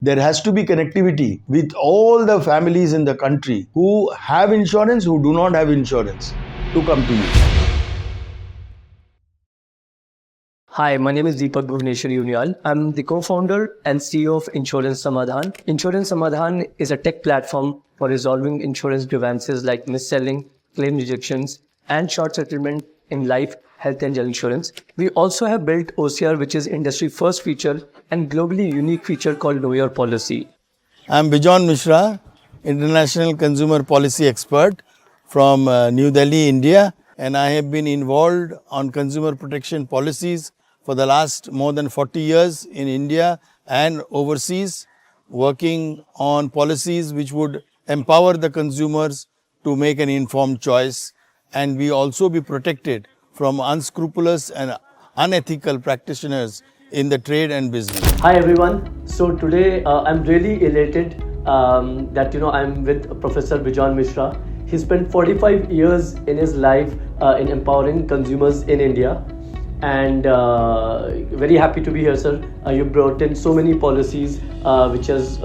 There has to be connectivity with all the families in the country who have insurance, who do not have insurance, to come to you. Hi, my name is Deepak Bhuvneshwari Uniyal. I'm the co-founder and CEO of Insurance Samadhan. Insurance Samadhan is a tech platform for resolving insurance grievances like mis-selling, claim rejections, and short settlement in life, health, and general insurance. We also have built OCR, which is industry first feature and globally unique feature called Know Your Policy. I'm Bejon Misra, International Consumer Policy Expert from New Delhi, India, and I have been involved on consumer protection policies for the last more than 40 years in India and overseas, working on policies which would empower the consumers to make an informed choice, and we also be protected from unscrupulous and unethical practitioners in the trade and business. Hi everyone. So today I'm really elated that I'm with Professor Bejon Misra. He spent 45 years in his life in empowering consumers in India, and very happy to be here, sir. You brought in so many policies which has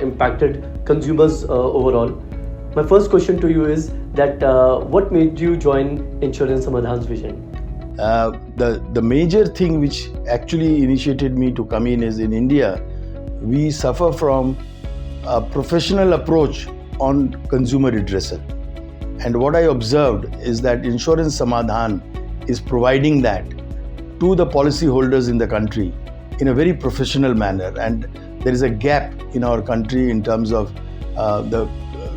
impacted consumers overall. My first question to you is that what made you join Insurance Samadhan's vision? The major thing which actually initiated me to come in is, in India, we suffer from a professional approach on consumer redressal. And what I observed is that Insurance Samadhan is providing that to the policyholders in the country in a very professional manner. And there is a gap in our country in terms of the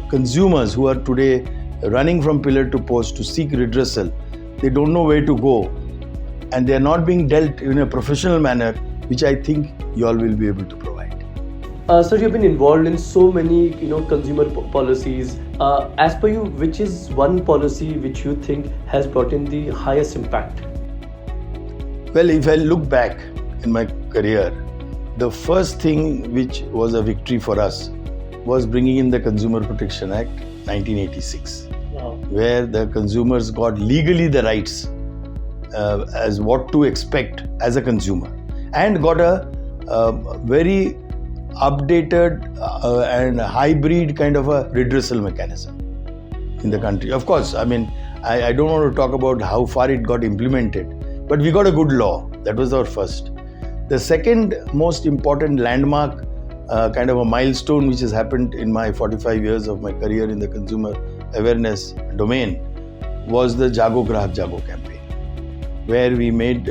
consumers who are today running from pillar to post to seek redressal. They don't know where to go, and they are not being dealt in a professional manner, which I think you all will be able to provide. Sir, you've been involved in so many consumer policies. As per you, which is one policy which you think has brought in the highest impact? Well, if I look back in my career, the first thing which was a victory for us was bringing in the Consumer Protection Act 1986. Wow. Where the consumers got legally the rights as what to expect as a consumer, and got a very updated and hybrid kind of a redressal mechanism in the country. Of course, I mean, I don't want to talk about how far it got implemented, but we got a good law. That was our first. The second most important landmark kind of a milestone which has happened in my 45 years of my career in the consumer awareness domain was the Jago Grahak Jago campaign, where we made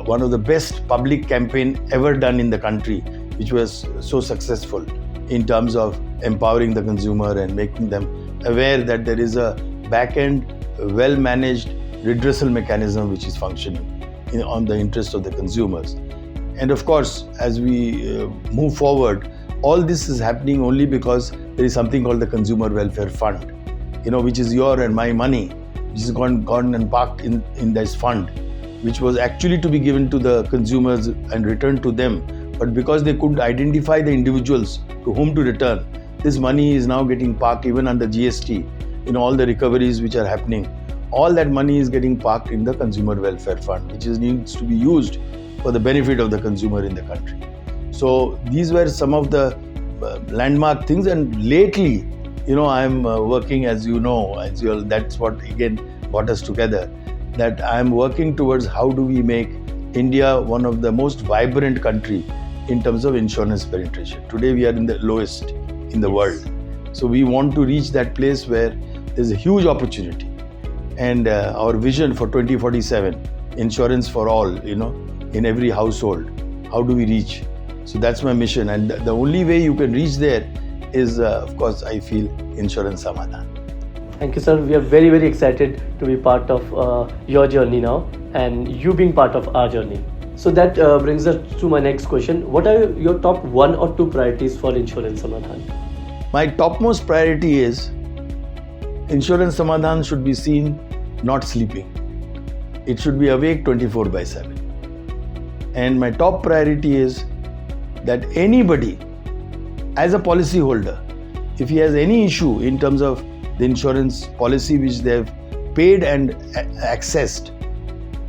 one of the best public campaign ever done in the country, which was so successful in terms of empowering the consumer and making them aware that there is a back-end, well-managed redressal mechanism which is functioning on the interest of the consumers. And of course, as we move forward, all this is happening only because there is something called the Consumer Welfare Fund, which is your and my money, which has gone and parked in this fund, which was actually to be given to the consumers and returned to them. But because they couldn't identify the individuals to whom to return, this money is now getting parked even under GST. All the recoveries which are happening, all that money is getting parked in the Consumer Welfare Fund, which needs to be used for the benefit of the consumer in the country. So these were some of the landmark things. And lately, I'm working, as you know, that's what again brought us together, that I'm working towards how do we make India one of the most vibrant country in terms of insurance penetration. Today we are in the lowest in the world. So we want to reach that place where there's a huge opportunity. And our vision for 2047, insurance for all, in every household, how do we reach? So that's my mission. And the only way you can reach there is, of course, I feel Insurance Samadhan. Thank you, sir. We are very, very excited to be part of your journey now, and you being part of our journey. So that brings us to my next question. What are your top 1 or 2 priorities for Insurance Samadhan? My topmost priority is Insurance Samadhan should be seen not sleeping. It should be awake 24/7. And my top priority is that anybody, as a policyholder, if he has any issue in terms of the insurance policy which they have paid and accessed,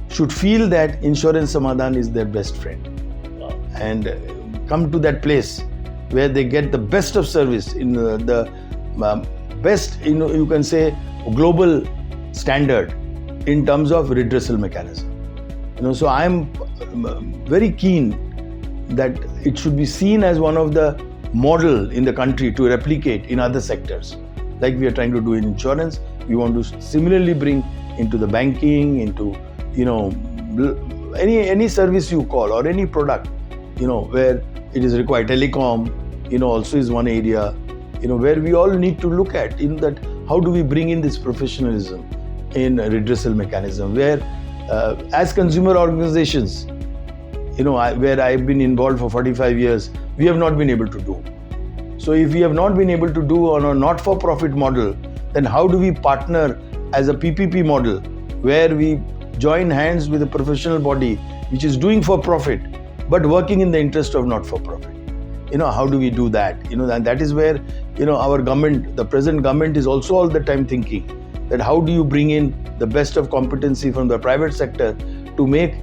should feel that Insurance Samadhan is their best friend. Wow. and come to that place where they get the best of service in the best, you can say, global standard in terms of redressal mechanism. So I am very keen that it should be seen as one of the model in the country to replicate in other sectors, like we are trying to do in insurance. We want to similarly bring into the banking, into any service you call or any product, where it is required. Telecom, also is one area, where we all need to look at that how do we bring in this professionalism in a redressal mechanism, where as consumer organizations, where I've been involved for 45 years, we have not been able to do. So if we have not been able to do on a not-for-profit model, then how do we partner as a PPP model, where we join hands with a professional body which is doing for profit but working in the interest of not-for-profit? How do we do that? And that is where our government, the present government, is also all the time thinking that how do you bring in the best of competency from the private sector to make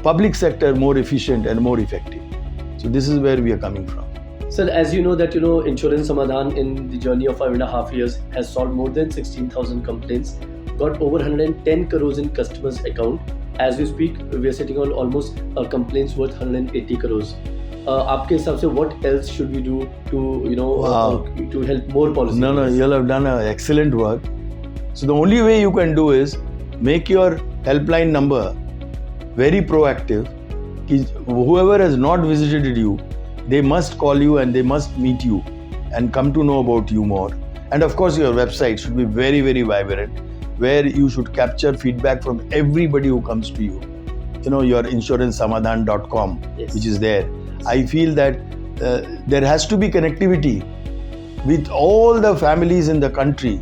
public sector more efficient and more effective. So this is where we are coming from. Sir, as you know that Insurance Samadhan in the journey of 5.5 years has solved more than 16,000 complaints, got over 110 crores in customers' account. As we speak, we are sitting on almost complaints worth 180 crores. आपके हिसाब से what else should we do to to help more policy? No, you all have done an excellent work. So the only way you can do is make your helpline number very proactive. Whoever has not visited you, they must call you and they must meet you and come to know about you more. And of course, your website should be very, very vibrant, where you should capture feedback from everybody who comes to you. Your insurancesamadhan.com, yes, which is there. I feel that there has to be connectivity with all the families in the country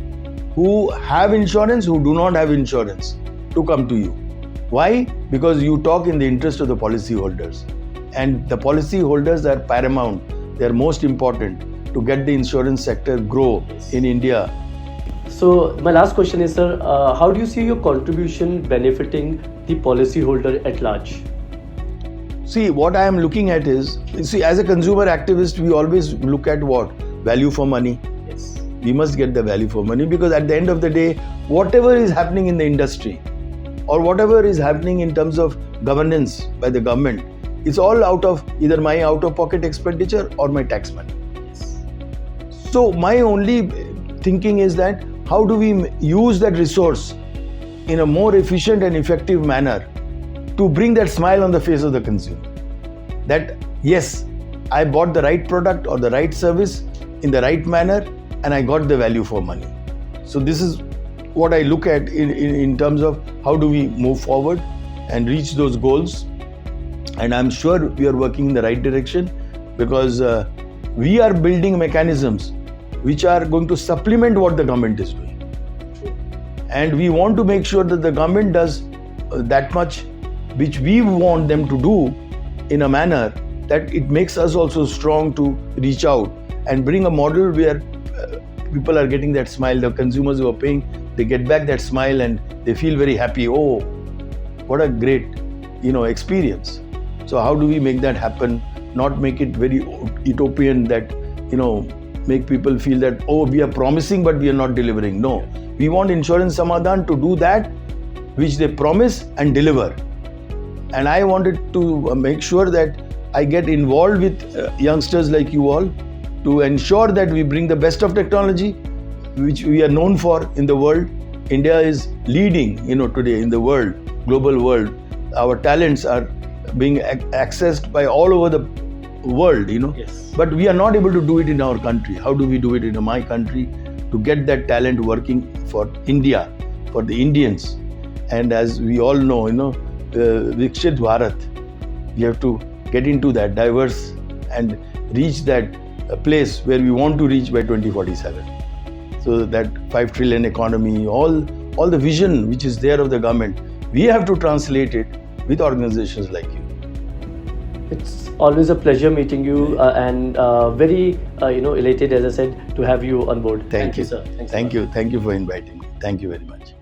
who have insurance, who do not have insurance, to come to you. Why? Because you talk in the interest of the policyholders. And the policyholders are paramount. They are most important to get the insurance sector grow in India. So my last question is, sir, how do you see your contribution benefiting the policyholder at large? See, what I am looking at is, as a consumer activist, we always look at what? Value for money. Yes. We must get the value for money, because at the end of the day, whatever is happening in the industry or whatever is happening in terms of governance by the government, it's all out of either my out-of-pocket expenditure or my tax money. Yes. So my only thinking is that how do we use that resource in a more efficient and effective manner to bring that smile on the face of the consumer, that yes, I bought the right product or the right service in the right manner and I got the value for money. So this is what I look at in terms of how do we move forward and reach those goals. And I'm sure we are working in the right direction, because we are building mechanisms which are going to supplement what the government is doing. And we want to make sure that the government does that much which we want them to do in a manner that it makes us also strong to reach out and bring a model where people are getting that smile. The consumers who are paying, they get back that smile and they feel very happy. Oh, what a great experience. So how do we make that happen? Not make it very utopian, that make people feel that, oh, we are promising but we are not delivering. No, we want Insurance Samadhan to do that which they promise and deliver. And I wanted to make sure that I get involved with youngsters like you all to ensure that we bring the best of technology, which we are known for in the world. India is leading, today in the world, global world. Our talents are being accessed by all over the world, Yes. But we are not able to do it in our country. How do we do it in my country to get that talent working for India, for the Indians? And as we all know, Vikshit Bharat, we have to get into that diverse and reach that place where we want to reach by 2047. So that 5 trillion economy, all the vision which is there of the government, we have to translate it with organizations like you. It's always a pleasure meeting you, and very elated, as I said, to have you on board. Thank you, sir. Thank you for inviting me. Thank you very much.